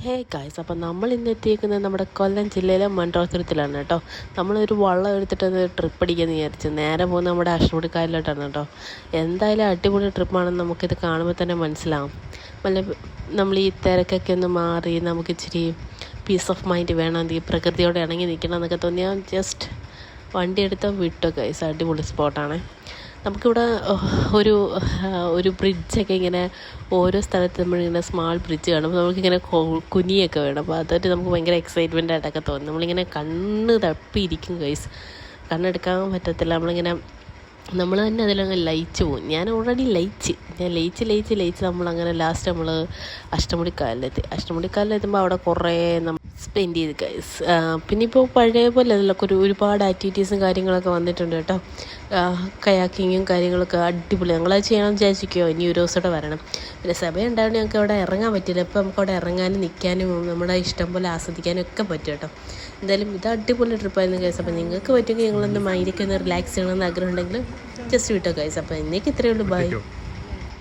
Hey guys, അപ്പം നമ്മൾ ഇന്ന് എത്തിയിരിക്കുന്നത് നമ്മുടെ കൊല്ലം ജില്ലയിലെ മൺട്രോത്തുരത്തിലാണ് കേട്ടോ. നമ്മളൊരു വള്ളം എടുത്തിട്ട് ട്രിപ്പ് അടിക്കാമെന്ന് വിചാരിച്ചു. നേരെ പോകുന്നത് നമ്മുടെ അഷ്ടമുടിക്കായലിലോട്ടാണ് കേട്ടോ. എന്തായാലും അടിപൊളി ട്രിപ്പാണെന്ന് നമുക്കിത് കാണുമ്പോൾ തന്നെ മനസ്സിലാവും. നല്ല നമ്മൾ ഈ തിരക്കൊക്കെ ഒന്ന് മാറി നമുക്ക് ഇച്ചിരി പീസ് ഓഫ് മൈൻഡ് വേണമെങ്കിൽ പ്രകൃതിയോടെ ഇണങ്ങി നിൽക്കണം എന്നൊക്കെ തോന്നിയാൽ ജസ്റ്റ് വണ്ടി എടുത്താൽ വിട്ടോ ഗൈസ്. അടിപൊളി സ്പോട്ടാണ്. നമുക്കിവിടെ ഒരു ഒരു ബ്രിഡ്ജൊക്കെ ഇങ്ങനെ ഓരോ സ്ഥലത്ത് നമ്മളിങ്ങനെ സ്മാൾ ബ്രിഡ്ജ് കാണുമ്പോൾ നമുക്കിങ്ങനെ കുനിയൊക്കെ വേണം. അപ്പോൾ അതൊരു നമുക്ക് ഭയങ്കര എക്സൈറ്റ്മെൻ്റ് ആയിട്ടൊക്കെ തോന്നും. നമ്മളിങ്ങനെ കണ്ണ് തപ്പിയിരിക്കും ഗൈസ്, കണ്ണെടുക്കാൻ പറ്റത്തില്ല. നമ്മൾ തന്നെ അതിലങ്ങ് ലയിച്ച് പോകും. ഞാൻ ഓൾറെഡി ലയിച്ച് നമ്മളങ്ങനെ ലാസ്റ്റ് നമ്മൾ അഷ്ടമുടിക്കായലിലെത്തുമ്പോൾ അവിടെ കുറേ സ്പെൻഡ് ചെയ്ത് ഗൈസ്. പിന്നെ ഇപ്പോൾ പഴയ പോലെ അതിലൊക്കെ ഒരുപാട് ആക്ടിവിറ്റീസും കാര്യങ്ങളൊക്കെ വന്നിട്ടുണ്ട് കേട്ടോ. കയാക്കിങ്ങും കാര്യങ്ങളൊക്കെ അടിപൊളി. ഞങ്ങളത് ചെയ്യണം വിചാരിച്ചിരിക്കുമോ, ഇനി ഒരു ദിവസം കൂടെ വരണം. പിന്നെ സമയമുണ്ടായിരുന്നു ഞങ്ങൾക്ക് അവിടെ ഇറങ്ങാൻ പറ്റില്ല. ഇപ്പോൾ നമുക്ക് അവിടെ ഇറങ്ങാനും നിൽക്കാനും നമ്മുടെ ഇഷ്ടം പോലെ ആസ്വദിക്കാനും ഒക്കെ പറ്റും കേട്ടോ. എന്തായാലും ഇത് അടിപൊളി ട്രിപ്പായിരുന്നു ഗൈസ്. അപ്പോൾ നിങ്ങൾക്ക് പറ്റുമെങ്കിൽ നിങ്ങളൊന്ന് മൈൻഡൊക്കെ ഒന്ന് റിലാക്സ് ചെയ്യണമെന്ന് ആഗ്രഹം ഉണ്ടെങ്കിൽ ജസ്റ്റ് വിട്ടോ ഗൈസ്. അപ്പോൾ എന്നേക്ക് ഇത്രയേ ഉള്ളൂ. ബൈ.